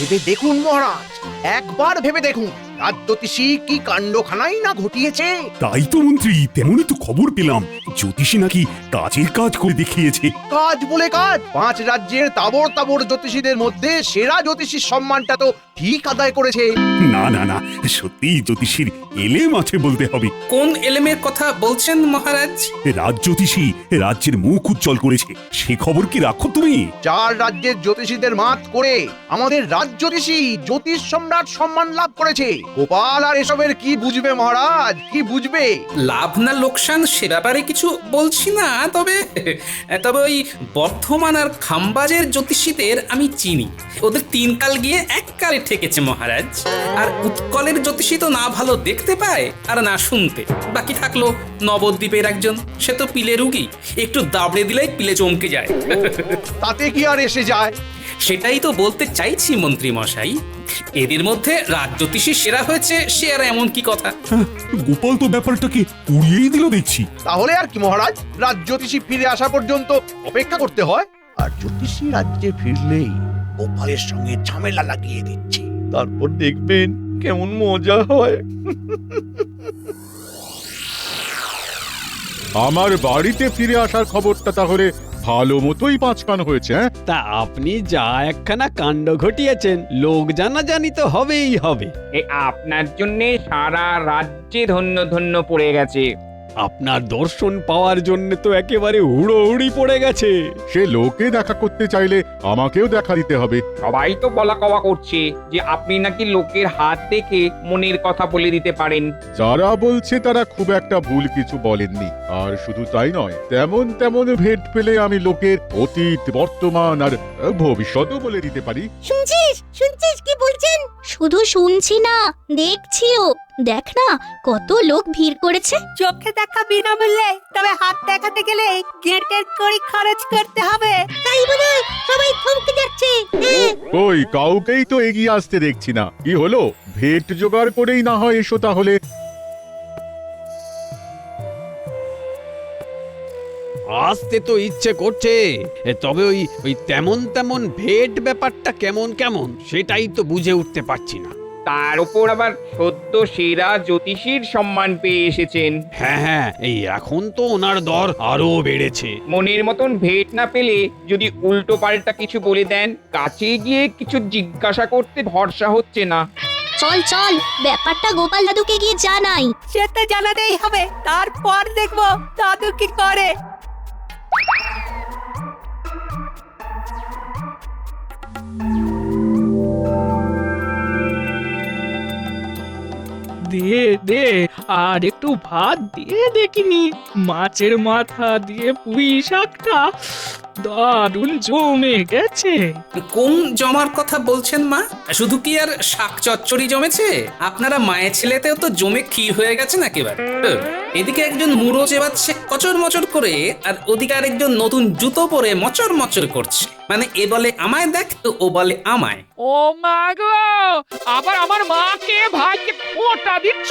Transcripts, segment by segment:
ভেবে দেখুন মহারাজ, একবার ভেবে দেখুন রাজজ্যোতিষী কি কাণ্ডখানাই না ঘটিয়েছে। তাই তো মন্ত্রী, তেমনই তো খবর পেলাম জ্যোতিষী নাকি কাজের কাজ করে দেখিয়েছে। কাজ বলে কাজ, 5 রাজ্যের তাবড় তাবড় জ্যোতিষীদের মধ্যে সেরা জ্যোতিষীর সম্মানটা তো ঠিক আদায় করেছে। না না না, সত্যি জ্যোতিষীর এলেম আছে বলতে হবে। কোন এলেমের কথা বলছেন মহারাজ? রাজ জ্যোতিষী রাজ্যের মুখ উজ্জ্বল করেছে, সে খবর কি রাখো তুমি? 4 রাজ্যের জ্যোতিষীদের মাত করে আমাদের রাজ্য জ্যোতিষী জ্যোতিষ সম্রাট সম্মান লাভ করেছে। গোপাল আর এসবের কি বুঝবে মহারাজ, কি বুঝবে? লাভ না লোকসান সে ব্যাপারে কিছু বলছি না, তবে তবে ওই বর্ধমান আর খাম্বাজের জ্যোতিষীদের আমি চিনি। ওদের 3 কাল গিয়ে 1 কালে ঠেকেছে মহারাজ। আর উৎকলের জ্যোতিষী তো না ভালো দেখতে পায় আর না শুনতে। বাকি থাকলো নবদ্বীপের একজন, সে তো পিলে রুগী, একটু দাবড়ে দিলেই পিলে চমকে যায়। তাতে কি আর এসে যায়? সেটাই তো বলতে চাইছি মন্ত্রী মশাই, এদের মধ্যে রাজজ্যোতিষী সেরা হয়েছে সে আর এমন কি কথা? গোপাল তো ব্যাপারটাকে উড়িয়েই দিল দেখছি। তাহলে আর কি মহারাজ, রাজ্য জ্যোতিষী ফিরে আসা পর্যন্ত অপেক্ষা করতে হয়। আর জ্যোতিষী রাজ্যে ফিরলেই গোপালের সঙ্গে ঝামেলা লাগিয়ে দিচ্ছি, তারপর দেখবেন কেমন মজা হয়। আমার বাড়িতে ফিরে আসার খবরটা তাহলে ভালো মতোই পাঁচকান হয়েছে। তা আপনি যা একখানা কাণ্ড ঘটিয়েছেন, লোক জানাজানি তো হবেই হবে। আপনার জন্যে সারা রাজ্যে ধন্য ধন্য পড়ে গেছে। আপনার দর্শন পাওয়ার জন্য তো একেবারে হুড়োহুড়ি পড়ে গেছে। সে লোকে দেখা করতে চাইলে আমাকেও দেখা দিতে হবে। সবাই তো বলা কওয়া করছে যে আপনি নাকি লোকের হাত দেখে মনের কথা বলে দিতে পারেন। যারা বলছে তারা খুব একটা ভুল কিছু বলেননি। আর শুধু তাই নয়, তেমন তেমন ভেট পেলে আমি লোকের অতীত, বর্তমান আর ভবিষ্যতও বলে দিতে পারি। শুনছিস শুনছিস কি বলছেন? শুধু শুনছি না, দেখছিও। দেখ না কত লোক ভিড় করেছে। চোখে দেখা বিনামূল্যে, তবে হাত দেখাতে গেলে গেটের কড়ি খরচ করতে হবে। তাই বলে সবাই থমকে যাচ্ছে। ওই কাউকেই তো এগিয়ে আসতে দেখছি না। কি হলো, ভেট জোগাড় করেই না হয় এসো তাহলে। আসতে তো ইচ্ছে করছে, তবে ওই তেমন তেমন ভেট ব্যাপারটা কেমন কেমন সেটাই তো বুঝে উঠতে পারছি না। তার উপর আবার সদ্য সেরা জ্যোতিষীর সম্মান পেয়ে এসেছেন। হ্যাঁ হ্যাঁ, এই এখন তো ওনার দর আরো বেড়েছে। মনের মতন ভেট না পেলে যদি উল্টো পাল্টা কিছু বলে দেন, কাছে গিয়ে কিছু জিজ্ঞাসা করতে ভরসা হচ্ছে না। চল চল, ব্যাপারটা গোপাল দাদুকে গিয়ে জানাই। সে তো জানাতেই হবে, তারপর দেখবো দাদু কি করে। দে দে, আর একটু ভাত দিয়ে দেখিনি। মাছের মাথা দিয়ে পুঁই শাকটা দারুণ জমে গেছে। কোন জমার কথা বলছেন মা? শুধু কি আর শাক চচ্চড়ি জমেছে? আপনারা মায়ের ছেলেতেও তো জমে ক্ষীর হয়ে গেছেন একেবারে। এদিকে একজন মুড়ো চেবাচ্ছে কচর মচর করে, আর ওদিকে আরেকজন নতুন জুতো পরে মচর মচর করছে। মানে এ বলে আমায় দেখ, তো ও বলে আমায়। ও মা গো, আবার আমার মাকে ভাইকে কোটা দিচ্ছ?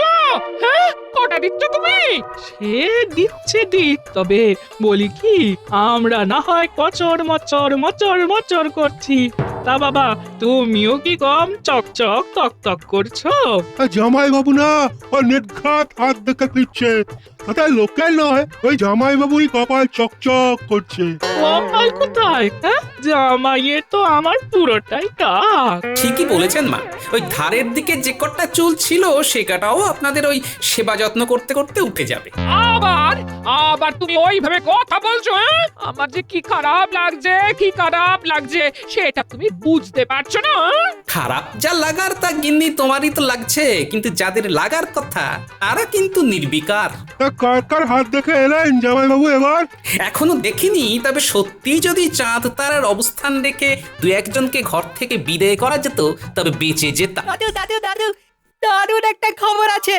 হ্যাঁ, কোটা দিচ্ছ তুমি? সে দিচ্ছে দিক, তবে বলি কি, আমরা না হয় কচর মচর মচর মচর করছি, তা বাবা তুমিও কি কম চকচক তক তক করছো? জামাই বাবু না ওর নির্ঘাত হাত দেখে ফিরছে, তাতে লোকের নয়, ওই জামাই বাবুই কপাল চকচক করছে। কপাল কোথায়? হ্যাঁ, জামাইয়ের তো আমার পুরোটাই টাক। ঠিকই বলেছেন মা, ওই ধারের দিকে যে কটা চুল ছিল সে কাটাও আপনাদের ওই সেবা যত্ন করতে করতে উঠে যাবে। আবার আবার তুমি ওইভাবে কথা বলছো? হ্যাঁ, আমার যে কি খারাপ লাগছে, কি খারাপ লাগছে সেটা তুমি বুঝতে পারছো না? খারাপ যা লাগার তা গিন্নি তোমারই তো লাগছে, কিন্তু যাদের লাগার কথা তারা কিন্তু নির্বিকার। কার কার হাত দেখে এলেন জামাই বাবু এবার? এখনো দেখিনি, তবে সত্যি যদি চাঁদ তারার অবস্থান রেখে 2-1জনকে ঘর থেকে বিদায় করা যেত তবে বেঁচে যেতাম। দাদু দাদু দাদু, দারুণ একটা খবর আছে।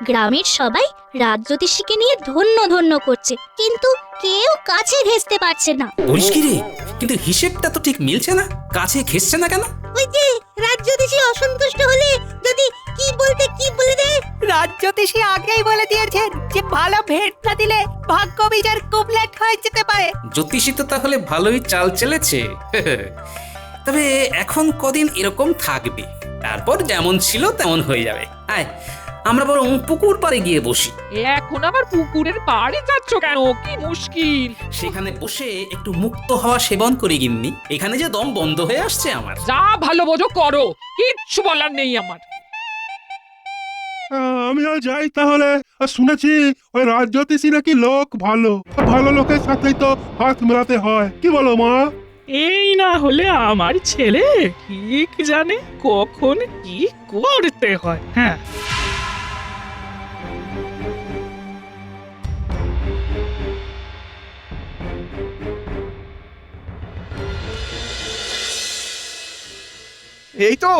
গ্রামের সবাই রাজজ্যোতিষীকে নিয়ে ধন্য ধন্য করছে, কিন্তু কেউ কাছে ঘেঁষতে পারছে না। বলিস কি রে, কিন্তু হিসেবটা তো ঠিক মিলছে না, কাছে ঘেঁষছে না কেন? ওই যে রাজজ্যোতিষী অসন্তুষ্ট হলে যদি কি বলতে কি বলে দেয়। রাজজ্যোতিষী আগেই বলে দিয়েছেন যে ভালো ভেট না দিলে ভাগ্য বিজার কুবলেট হয়ে যেতে পারে। জ্যোতিষী তো তাহলে ভালোই চাল চেলেছে। তবে এখন কদিন এরকম থাকবে, তারপর যেমন ছিল তেমন হয়ে যাবে। আয় আমরা বরং পুকুর পাড়ে গিয়ে বসি। এখন আবার পুকুরের পাড়ে যাচ্ছ কেন? কি মুশকিল। সেখানে বসে একটু মুক্ত হাওয়া সেবন করি গিন্নি, এখানে যে দম বন্ধ হয়ে আসছে আমার। যা ভালো বোঝো করো, কিচ্ছু বলার নেই আমার। আমিও যাই তাহলে। শুনেছি ওই রাজ্যতীশী নাকি লোক ভালো, ভালো লোকের সাথেই তো হাত মেলাতে হয়, কি বলো মা? এই না হলে আমার ছেলে ঠিক জানে কখন কি করতে হয়। হ্যাঁ, এই তো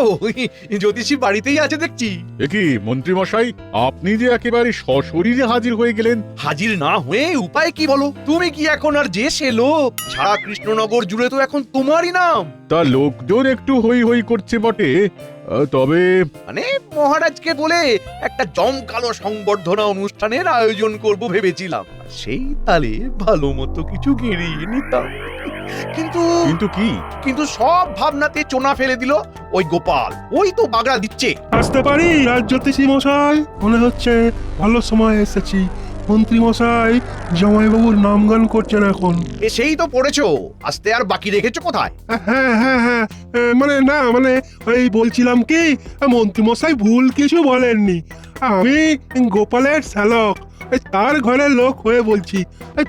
জ্যোতিষী বাড়িতেই আছে দেখছি। কি মন্ত্রী মশাই, আপনি যে একেবারে সশরীরে হাজির হয়ে গেলেন। হাজির না হয়ে উপায় কি বলো? তুমি কি এখন আর যে সে লোক? সারা কৃষ্ণনগর জুড়ে তো এখন তোমারই নাম। তা লোকজন একটু হই হই করছে বটে, তবে মানে মহারাজকে বলে একটা জমকালো সংবর্ধনা অনুষ্ঠানের আয়োজন করব ভেবেছিলাম, সেই তালে ভালো মতো কিছু গেড়িয়ে নিতাম। কিন্তু কিন্তু কি? কিন্তু সব ভাবনাতে চোনা ফেলে দিল ওই গোপাল। ওই তো বাগড়া দিচ্ছে। আসতে পারি রাজ্যতীশী মশাই? মনে হচ্ছে ভালো সময় এসেছি। মন্ত্রী মশাই জামাইবাবুর নামগান করছেন এখন। এসেই তো পড়েছো, আসতে আর বাকি রেখেছো কোথায়? হ্যাঁ হ্যাঁ হ্যাঁ, মানে না মানে ওই বলছিলাম কি, মন্ত্রী মশাই ভুল কিছু বলেননি। আমি গোপালের শ্যালক, তার ঘরের লোক হয়ে বলছি।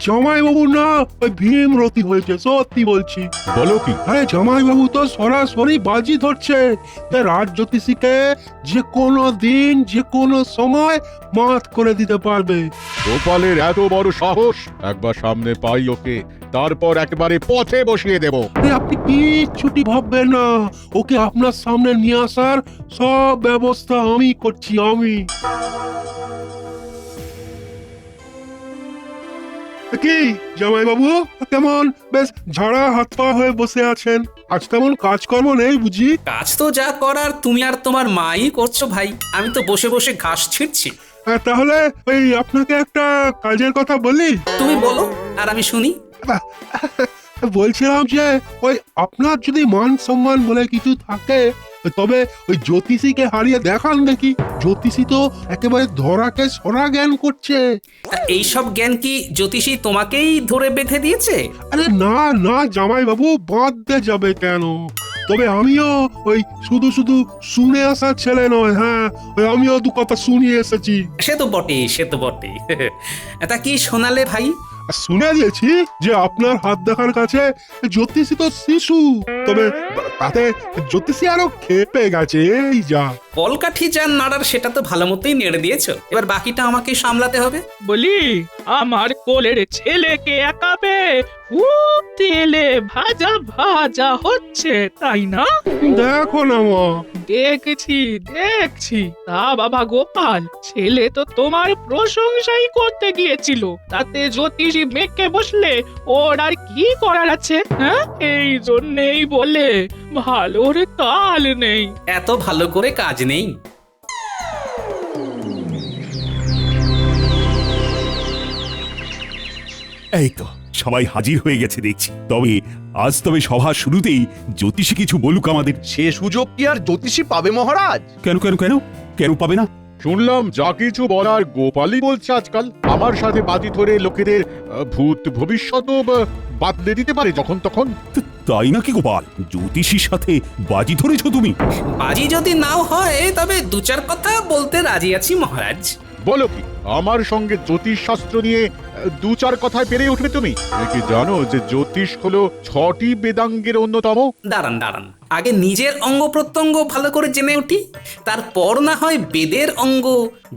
জামাইবাবু না ওই ভীমরতি হয়েছে, সত্যি বলছি। বলো কি? আরে জামাইবাবু তো সরাসরি বাজি ধরছে রাজ্যতীশীকে যে কোনো দিন যে কোনো সময় মাত করে দিতে পারবে। গোপালের এত বড় সাহস! একবার সামনে পাই ওকে, তারপর একবারে পথে বসিয়ে দেব। আপনি কিচ্ছুটি ভাববেন না, ওকে আপনার সামনে নিয়ে আসার সব ব্যবস্থা আমি করছি, আমি। কি জামাইবাবু কেমন বেশ ঝাড়া হাত পা হয়ে বসে আছেন? আজ তেমন কাজকর্ম নেই বুঝি? কাজ তো যা করার তুমি আর তোমার মাই করছো ভাই, আমি তো বসে বসে ঘাস ছিঁড়ছি। তাহলে ওই আপনাকে একটা কাজের কথা বলি। তুমি বলো আর আমি শুনি। বলছিলাম যে ওই আপনার যদি মান সম্মান বলে কিছু থাকে, তবে ওই জ্যোতিষীকে হারিয়ে দেখান দেখি। জ্যোতিষী তো একেবারে ধরাকে সরা জ্ঞান করছে। তা এইসব জ্ঞান কি জ্যোতিষী তোমাকেই ধরে বেঁধে দিয়েছে? আরে না না জামাই বাবু, বাঁধতে যাবে কেন? তবে আমিও ওই শুধু শুধু শুনে আসার ছেলে নয়। হ্যাঁ, ওই আমিও দু কথা শুনিয়ে এসেছি। সে তো বটেই, সে তো বটেই। তা কি শোনালে ভাই? শুনে দিয়েছি যে আপনার হাত দেখার কাছে জ্যোতিষী তো শিশু, তবে তাতে জ্যোতিষী আরো খেপে গেছে। এই যা কলকাঠি যার নাড়ার সেটা তো ভালো মতোই নেড়ে দিয়েছো, এবার বাকিটা আমাকে সামলাতে হবে। বলি আমার কোলের ছেলেকে একাবে খুব তেলে ভাজা ভাজা হচ্ছে, তাই না? দেখো না মা। দেখছি দেখছি। তা বাবা গোপাল, ছেলে তো তোমার প্রশংসাই করতে গিয়েছিল, তাতে জ্যোতিষী মেঘকে বসলে ওর আর কি করার আছে? হ্যাঁ, এই জন্যেই বলে ভালোর কাল নেই। এত ভালো করে কাজ নেই। এই তো সবাই হাজির হয়ে গেছে দেখছি। তবে সভা শুরুতেই জ্যোতিষী কিছু বলুক আমাদের। সে সুযোগ কি আর জ্যোতিষী পাবে মহারাজ? কেন কেন কেন কেন পাবে না? শুনলাম যা কিছু বলার গোপালই বলছে আজকাল। আমার সাথে বাজি ধরে লোকেদের ভূত ভবিষ্যৎও বাতলে দিতে পারে যখন তখন। তাই নাকি গোপাল? জ্যোতিষীর সাথে বাজি ধরেছো তুমি? বাজি যদি নাও হয় তবে দু চার কথা বলতে রাজি আছি মহারাজ। বলো কি, আমার সঙ্গে জ্যোতিষ শাস্ত্র নিয়ে দু চার কথায় পেরে উঠবে তুমি? তুমি কি জানো যে জ্যোতিষ হলো 6টি বেদাঙ্গের অন্যতম? দাঁড়ান দাঁড়ান, আগে নিজের অঙ্গ প্রত্যঙ্গ ভালো করে জেনে উঠি, তারপর না হয় বেদের অঙ্গ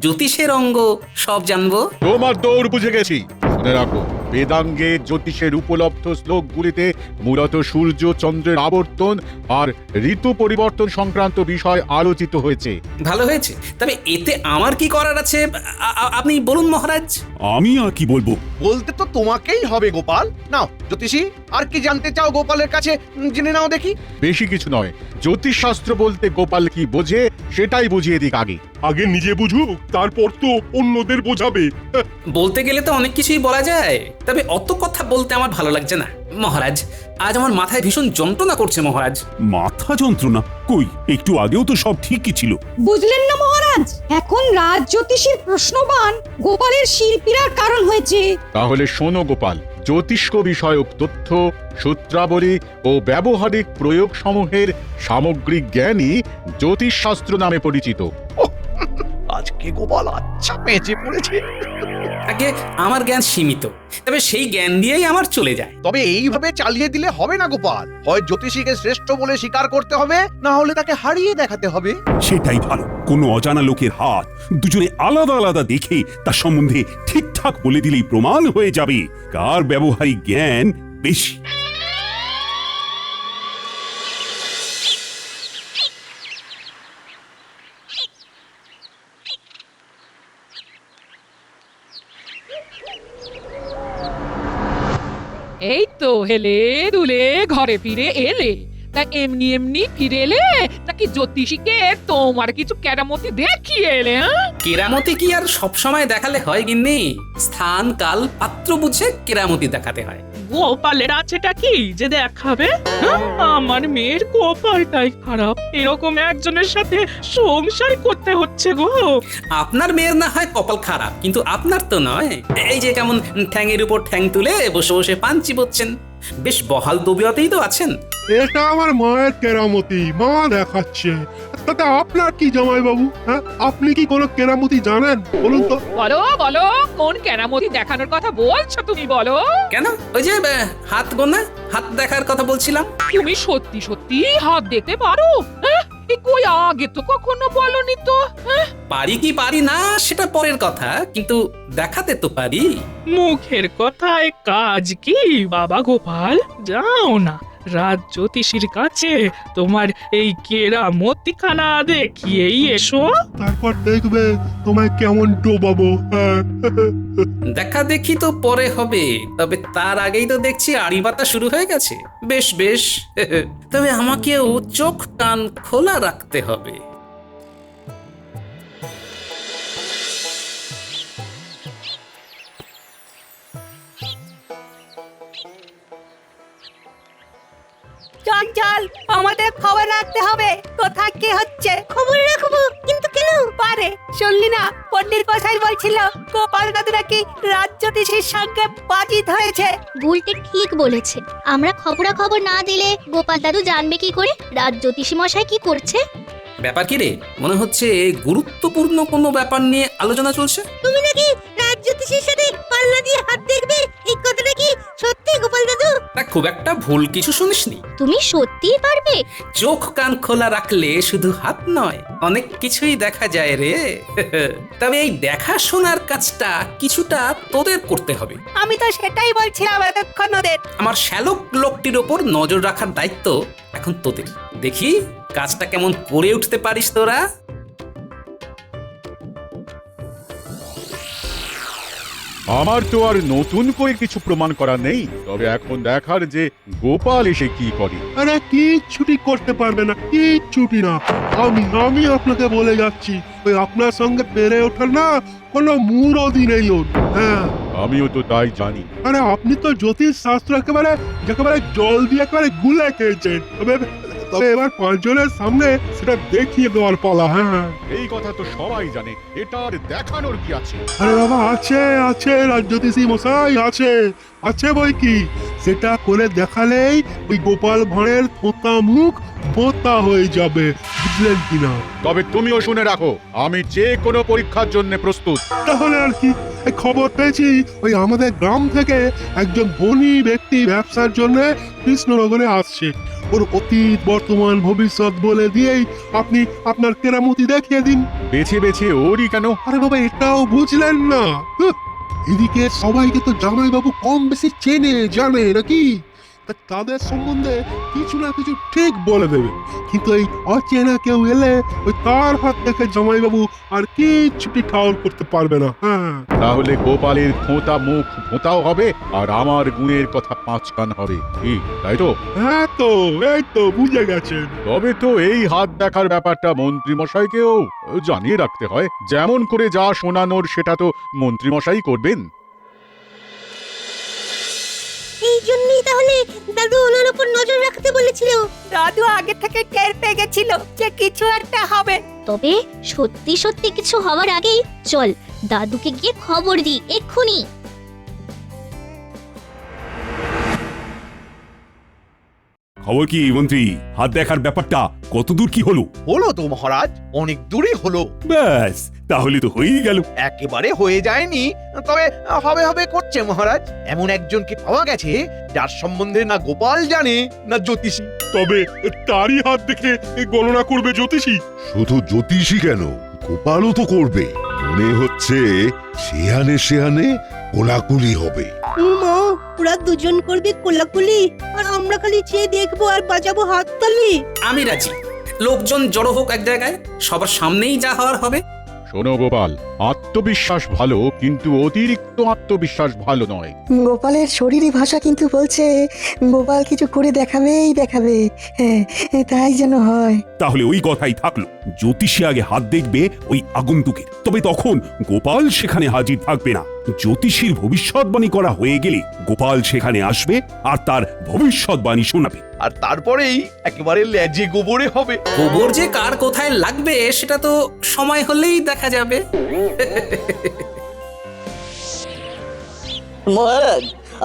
জ্যোতিষের অঙ্গ সব জানবো। তোমার দৌড় বুঝে গেছি। শুনে রাখো, বেদাঙ্গে জ্যোতিষের উপলব্ধ শ্লোকগুলিতে মূলত সূর্য চন্দ্রের আবর্তন আর ঋতু পরিবর্তন সংক্রান্ত বিষয় আলোচিত হয়েছে। ভালো হয়েছে, তবে এতে আমার কি করার আছে আপনি বলুন মহারাজ। আমি আর কি বলবো? বলতে তো তোমাকেই হবে গোপাল। নাও জ্যোতিষী, আর কি জানতে চাও গোপালের কাছে জেনে নাও দেখি। বেশি কিছু নয়, জ্যোতিষ শাস্ত্র বলতে গোপাল কি বোঝে সেটাই বুঝিয়ে দিক আগে। আগে নিজে বুঝুক, তারপর তো অন্যদের বোঝাবে। বলতে গেলে তো অনেক কিছুই বলা যায়, তবে অত কথা বলতে আমার ভালো লাগছে না। মহারাজ, আজ আমার মাথায় ভীষণ যন্ত্রণা করছে মহারাজ। মাথা যন্ত্রণা? কই, একটু আগেও তো সব ঠিকই ছিল। বুঝলেন না মহারাজ, এখন রাজ জ্যোতিষীর প্রশ্নবান গোপালের শিল্পীরার কারণ হয়েছে। তাহলে শোনো গোপাল, জ্যোতিষ্ক বিষয়ক তথ্য, সূত্রাবলী ও ব্যবহারিক প্রয়োগ সমূহের সামগ্রিক জ্ঞানই জ্যোতিষশাস্ত্র নামে পরিচিত। আজকে গোপাল আচ্ছা পেঁচে পড়েছে। আগে আমার জ্ঞান সীমিত, তবে সেই জ্ঞান দিয়েই আমার চলে যায়। তবে এইভাবে চালিয়ে দিলে হবে না গোপাল, হয় জ্যোতিষীকে শ্রেষ্ঠ বলে স্বীকার করতে হবে, না হলে তাকে হারিয়ে দেখাতে হবে। সেটাই ভালো। কোনো অজানা লোকের হাত দুজনে আলাদা আলাদা দেখে তার সম্বন্ধে ঠিকঠাক বলে দিলেই প্রমাণ হয়ে যাবে কার ব্যবহারিক জ্ঞান বেশি। এই তো হেলে দুলে ঘরে ফিরে এলে, তা এমনি এমনি ফিরে এলে নাকি জ্যোতিষীকে তোমার কিছু কেরামতি দেখিয়ে এলে? কেরামতি কি আর সব সময় দেখালে হয় গিন্নি? স্থান কাল পাত্র বুঝে কেরামতি দেখাতে হয়। গোপালের আছেটা কি যে দেখাবে? আমার মেয়ের কপালটাই খারাপ, এরকম একজনের সাথে সংসার করতে হচ্ছে গো। আপনার মেয়ের না হয় কপাল খারাপ, কিন্তু আপনার তো নয়। এই যে কেমন ঠ্যাঙের উপর ঠ্যাং তুলে বসে বসে পান চিবোচ্ছেন, বেশ বহাল তবিয়তেই তো আছেন। এটা আমার মায়ের কেরামতি, মা দেখাচ্ছে। তাতে আপনার কি জামাইবাবু? হ্যাঁ, আপনি কি কোনো কেরামতি জানেন বলুন তো? বলো বলো, কোন কেরামতি দেখানোর কথা বলছো তুমি, বলো। কেন, ওই যে হাত গোনা, হাত দেখার কথা বলছিলাম। তুমি সত্যি সত্যি হাত দেখতে পারো? কই আগে তো কখনো বলনি তো। পারি কি পারি না সেটা পরের কথা, কিন্তু দেখাতে তো পারি। মুখের কথায় কাজ কি বাবা গোপাল? যাও না রাজ জ্যোতিষীর কাছে তোমার এই কেরামতিখানা দেখিয়েই এসো। তারপর দেখবে তোমায় কেমন ডোবাবো। হ্যাঁ। দেখা দেখি তো পরে হবে, তবে তার আগেই তো দেখছি আড়ি পাতা শুরু হয়ে গেছে। বেশ বেশ, তবে আমাকেও চোখ কান খোলা রাখতে হবে। চল চল, আমাদের খবর রাখতে হবে কোথায় কি হচ্ছে। খবর রাখবো, কিন্তু কেন? পারে শুনলি না, পণ্ডিত মশাই বলছিল গোপাল দাদু নাকি রাজ জ্যোতিষীর সঙ্গে বাজি ধরেছে। বুলটি ঠিক বলেছে। আমরা খবরাখবর না দিলে গোপাল দাদু জানবে কি করে রাজ জ্যোতিষী মশাই কি করছে? ব্যাপার কি রে? মনে হচ্ছে গুরুত্বপূর্ণ কোনো ব্যাপার নিয়ে আলোচনা চলছে। তুমি নাকি রাজ জ্যোতিষীর সাথে পাল্লা দিয়ে হাত দেখবে, এই কথাটা কি সত্যি গোপাল দাদু? তা খুব একটা ভুল কিছু শুনিসনি। তুমি সত্যিই পারবে? চোখ কান খোলা রাখলে শুধু হাত নয়, অনেক কিছুই দেখা যায় রে। তবে এই দেখাশোনার কাজটা কিছুটা তোদের করতে হবে। আমি তো সেটাই বলছিলাম এতক্ষণ ওদের। আমার শ্যালক লোকটির ওপর নজর রাখার দায়িত্ব এখন তোদের। দেখি কাজটা কেমন করে উঠতে পারিস তোরা। আমার তো আর নতুন করে কিছু প্রমাণ করা নেই, তবে এখন দেখার যে গোপাল এসে কি করে। আরে কিচ্ছুটি করতে পারবে না, কিচ্ছুটি না। আমি আপনাকে বলে যাচ্ছি, ওই আপনার সঙ্গে পেরে ওঠার না কোনো মুরদি নেই ওর। হ্যাঁ, আমিও তো তাই জানি। আরে আপনি তো জ্যোতিষ শাস্ত্র একেবারে জল দিয়ে একেবারে গুলে খেয়েছেন। তবে এবার পাঁচজনের সামনে সেটা দেখিয়ে দেওয়ার পালা। হ্যাঁ, এই কথা তো সবাই জানে, এটা আর দেখানোর কি আছে? আরে বাবা, আছে রাজ্যতীশী মশাই, আছে বই কি। সেটা করে দেখালেই ওই গোপাল ভাঁড়ের থোঁতা মুখ বোতা হয়ে যাবে, বুঝলেন কিনা? তবে তুমিও শুনে রাখো, আমি যে কোনো পরীক্ষার জন্য প্রস্তুত। তাহলে আর কি, এই খবর পেয়েছি ওই আমাদের গ্রাম থেকে একজন ধনী ব্যক্তি ব্যবসার জন্য কৃষ্ণনগরে আসছে। ওর অতীত বর্তমান ভবিষ্যৎ বলে দিয়েই আপনি আপনার কেরামতি দেখিয়ে দিন। বেছে বেছে ওরই কেন? আরে বাবা, এটাও বুঝলেন না? এদিকে সবাইকে তো জামাইবাবু কম বেশি চেনে জানে নাকি, তাদের সম্বন্ধে কিছু না কিছু ঠিক বলে দেবে। কিন্তু এই অচেনা কেউ এলে ওই তার হাত দেখে জামাইবাবু আর কিচ্ছুটি ঠাউর করতে পারবে না। হ্যাঁ, তাহলে গোপালের খোঁতা মুখ ভোঁতাও হবে, আর আমার গুণের কথা 5 কান হবে। কি তাই তো? হ্যাঁ, তো এই তো বুঝে গেছেন। তবে তো এই হাত দেখার ব্যাপারটা মন্ত্রী মশাইকেও জানিয়ে রাখতে হয়। যেমন করে যা শোনানোর সেটা তো মন্ত্রী মশাই করবেন। এই জন্যই তাহলে দাদু ওনার উপর নজর রাখতে বলেছিল। দাদু আগে থেকে টের পেয়ে গেছিল যে কিছু একটা হবে। তবে সত্যি সত্যি কিছু হওয়ার আগেই চল দাদুকে গিয়ে খবর দিই এক্ষুনি। খবর কি মন্ত্রী? হাত দেখার ব্যাপারটা কতদূর কি হলো? হলো তো মহারাজ, অনেক দূরই হলো। ব্যাস, তাহলে তো হয়েই গেল। একেবারে হয়ে যায়নি, তবে হবে হবে করছে মহারাজ। এমন একজনকে পাওয়া গেছে যার সম্বন্ধে না গোপাল জানে না জ্যোতিষী। তবে তারই হাত দেখে গণনা করবে জ্যোতিষী। শুধু জ্যোতিষী কেন, গোপালও তো করবে। মনে হচ্ছে সেহানে সেহানে কোলাকুলি হবে। মা, ওরা দুজন করবে কোলাকুলি আর আমরা খালি চেয়ে দেখবো আর বাজাবো হাততালি। আমি রাজি। লোকজন জড়ো হোক এক জায়গায়, সবার সামনেই যা হওয়ার হবে। শোনো গোপাল, আত্মবিশ্বাস ভালো, কিন্তু অতিরিক্ত আত্মবিশ্বাস ভালো নয়। গোপালের শরীরী ভাষা কিন্তু বলছে গোপাল কিছু করে দেখাবেই দেখাবে। হ্যাঁ, তাই যেন হয়। তাহলে ওই কথাই থাকলো, জ্যোতিষী আগে হাত দেখবে ওই আগন্তুকের, তবে তখন গোপাল সেখানে হাজির থাকবে না। জ্যোতিষীর ভবিষ্যৎবাণী করা হয়ে গেলে গোপাল সেখানে আসবে আর তার ভবিষ্যৎবাণী শোনাবে। আর তারপরেই একেবারে লেজে গোবরে হবে। গোবর যে কার কোথায় লাগবে সেটা তো সময় হলেই দেখা যাবে। মহারাজ,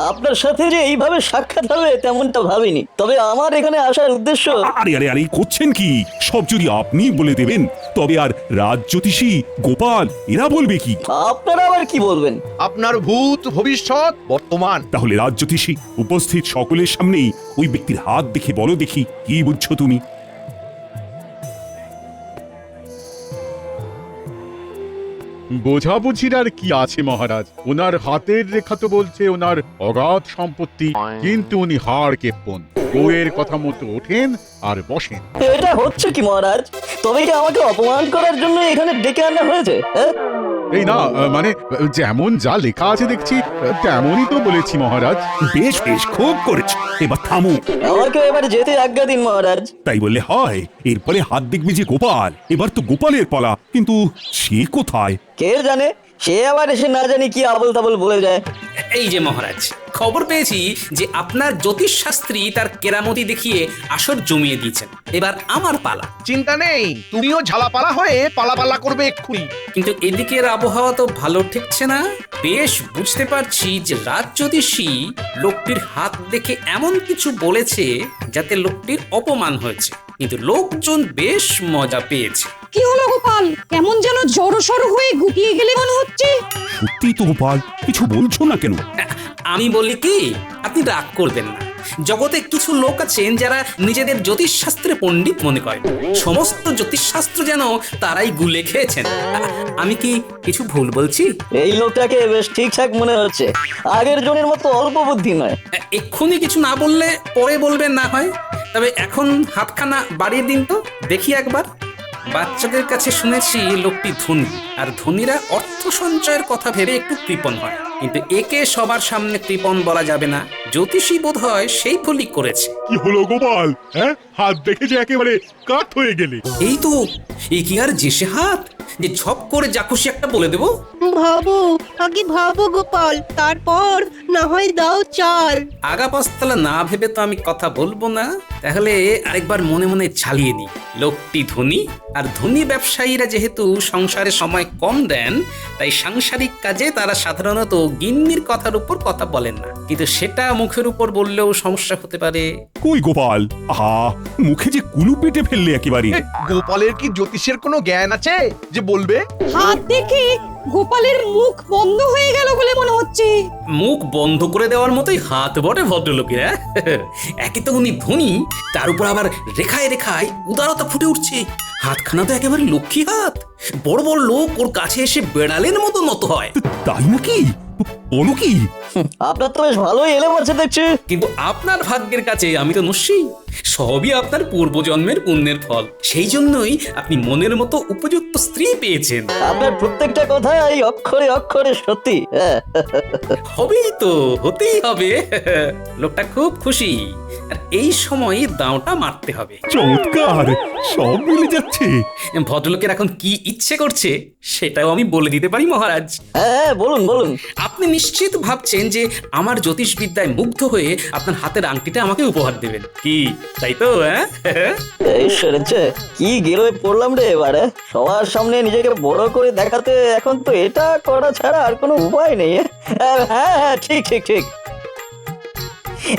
আপনার সাথে যে এইভাবে সাক্ষাৎ হবে তেমনটা ভাবিনি। তবে আমার এখানে আসার উদ্দেশ্য। আরে আরে আরে করছেন কি? সব যদি আপনি বলে দেবেন তবে আর রাজ জ্যোতিষী গোপাল এরা বলবে কি? আপনারা আবার কি বলবেন? আপনার ভূত, ভবিষ্যৎ, বর্তমান। তাহলে রাজ জ্যোতিষী উপস্থিত সকলের সামনেই ওই ব্যক্তির হাত দেখে বলো দেখি কি বুঝছো তুমি? বোঝাবুঝির আর কি আছে মহারাজ? ওনার হাতের রেখা তো বলছে ওনার অগাধ সম্পত্তি, কিন্তু উনি হাড় কেপ্পন, বউয়ের কথা মতো ওঠেন আর বসেন। এটা হচ্ছে কি মহারাজ? তবে কি আমাকে অপমান করার জন্য এখানে ডেকে আনা হয়েছে? এই না, মানে যেমন যা লেখা আছে দেখছি তেমনই তো বলেছি মহারাজ। বেশ বেশ, খুব করেছ, এবার থামো। আমাকে এবার যেতে আজ্ঞা দিন মহারাজ। তাই বললে হয়? এরপরে হাত দেখবে যে গোপাল, এবার তো গোপালের পালা, কিন্তু সে কোথায়? কে জানে, সে আবার এসে না জানি কি আবল তাবল বলে যায়। এই যে মহারাজ, খবর পেয়েছি যে আপনার জ্যোতিষ শাস্ত্রী তার কেরামতি দেখিয়ে আসর জমিয়ে দিয়েছেন। এবার আমার পালা। চিন্তা নেই, তুমিও ঝালাপালা হয়ে পালাপালা করবে এক্ষুনি। কিন্তু এদিকের আবহাওয়া তো ভালো ঠেকছে না। বেশ বুঝতে পারছি যে রাজ জ্যোতিষী লোকটির হাত দেখে এমন কিছু বলেছে যাতে লোকটির অপমান হয়েছে, কিন্তু লোকজন বেশ মজা পেয়েছে। কি হলো গোপাল? কেমন যেন জড়সড় হয়ে গুটিয়ে গেলে মনে হচ্ছে। সত্যি তো গোপাল, কিছু বলছো না কেন? আমি বলি কি, আপনি রাগ করবেন না। জগতে কিছু লোক আছেন যারা নিজেদের জ্যোতিষশাস্ত্রে পণ্ডিত মনে করেন। সমস্ত জ্যোতিষশাস্ত্র যেন তারাই গুলে খেয়েছেন। আমি কি কিছু ভুল বলছি? এই লোকটাকে বেশ ঠিকঠাক মনে হচ্ছে, আগের জনের মতো অল্প বুদ্ধি নয়। এক্ষুনি কিছু না বললে পরে বলবেন না হয়। তবে এখন হাতখানা বাড়িয়ে দিন তো দেখি একবার। বাচ্চাদের কাছে শুনেছি লোকটি ধনী, আর ধনীরা অর্থ সঞ্চয়ের কথা ভেবে একটু কৃপণ হয়, কিন্তু একে সবার সামনে কৃপণ বলা যাবে না। জ্যোতিষী বোধ হয় সেই ভুলই করেছে। কি হলো গোপাল? হ্যাঁ, হাত দেখে যে একেবারে কাঠ হয়ে গেলে। এই তো, এ কি আর জেসে হাত যে ঝপ করে যা খুশি একটা বলে দেবো? ভাবো, আগে ভাবো গোপাল, তারপর না হয় দাও চাল। আগা পাঁচতলা না ভেবে তো আমি কথা বলবো না। তাহলে আরেকবার মনে মনে ঝালিয়ে দিই। লোকটি ধনী, আর ধনী ব্যবসায়ীরা যেহেতু সংসারে সময় কম দেন, তাই সাংসারিক কাজে তারা সাধারণত গিন্নির কথার উপর কথা বলেন না, কিন্তু সেটা মুখের উপর বললেও সমস্যা হতে পারে। কই গোপাল, আহা, মুখে যে কুলু পেটে ফেললে একেবারে। গোপালের কি জ্যোতিষের কোনো জ্ঞান আছে যে বলবে? হাত দেখে গোপালের মুখ বন্ধ হয়ে গেল বলে মনে হচ্ছে। মুখ বন্ধ করে দেওয়ার মতোই হাত বটে ভদ্রলোকের। একে তো উনি ধনী, তার উপর আবার রেখায় রেখায় উদারতা ফুটে উঠছে। হাতখানা তো একেবারে লক্ষ্মী হাত। বড় বড় লোক ওর কাছে এসে বেড়ালের মতো নত হয়। তাই নাকি? বলো কি? আপনার তো বেশ ভালোই এলে মারছে দেখছি। কিন্তু আপনার ভাগ্যের কাছে আমি তো নস্যি। সবই আপনার পূর্বজন্মের পুণ্যের ফল। সেই জন্যই আপনি মনের মতো উপযুক্ত স্ত্রী পেয়েছেন। আপনার প্রত্যেকটা কথা এই অক্ষরে অক্ষরে সত্যি। হবেই তো, হতেই হবে। লোকটা খুব খুশি, আর এই সময় দাঁওটা মারতে হবে। চমৎকার, সব মিলে যাচ্ছে। ভদ্রলোকের এখন কি ইচ্ছে করছে সেটাও আমি বলে দিতে পারি মহারাজ। হ্যাঁ, বলুন বলুন। আপনি নিশ্চিত ভাবছেন বলেছিলেন যে আমার জ্যোতিষবিদ্যায় মুগ্ধ হয়ে আপনার হাতের আংটিটা আমাকে উপহার দেবেন, কি তাই তো? হ্যাঁ এই সেরেছে কি গেরোয় পড়লাম রে এবারে, সবার সামনে নিজেকে বড় করে দেখাতে এখন তো এটা করা ছাড়া আর কোনো উপায় নেই। হ্যাঁ হ্যাঁ ঠিক ঠিক ঠিক,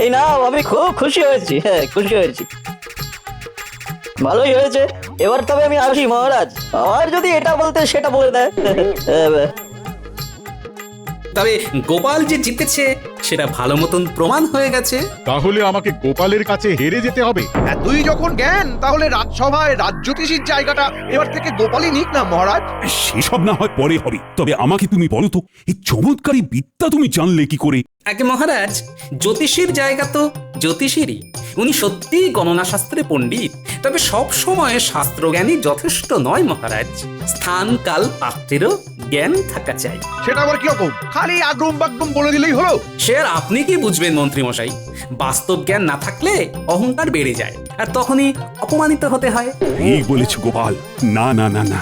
এই নাও আমি খুব খুশি হয়েছি, হ্যাঁ খুশি হয়েছি, ভালোই হয়েছে। এবার তবে আমি আসি মহারাজ, আমার যদি এটা বলতে সেটা বলে দেয়। তবে গোপাল যে জিতেছে সেটা ভালো মতন প্রমাণ হয়ে গেছে। তাহলে আমাকে গোপালের কাছে হেরে যেতে হবে? এতই যখন জ্ঞান, তাহলে রাজসভায় রাজ্যতীষীর জায়গাটা এবার থেকে গোপালই নিক না মহারাজ। সেসব না হয় পরে হবে, তবে আমাকে তুমি বলো তো, এই চমৎকারী বিদ্যা তুমি জানলে কি করে? আগে মহারাজ, জ্যোতিষীর জায়গা তো জ্যোতিষীরই। উনি সত্যিই গণনা শাস্ত্রে পণ্ডিত, তবে সব সময় শাস্ত্রজ্ঞানী যথেষ্ট নয় মহারাজ। স্থান কাল পাত্রেরও জ্ঞান থাকা চাই। সেটা আবার কিরকম? খালি আগ্রুম বাগ্রুম বলে দিলেই হলো? সে আর আপনি কি বুঝবেন মন্ত্রী মশাই? বাস্তব জ্ঞান না থাকলে অহংকার বেড়ে যায়, আর তখনই অপমানিত হতে হয়। এই বলেছ গোপাল, না না না না,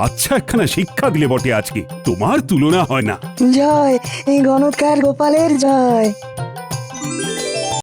আচ্ছা একখানা শিক্ষা দিলে বটে আজকে, তোমার তুলনা হয় না। জয় এই গণৎকার গোপালের জয়।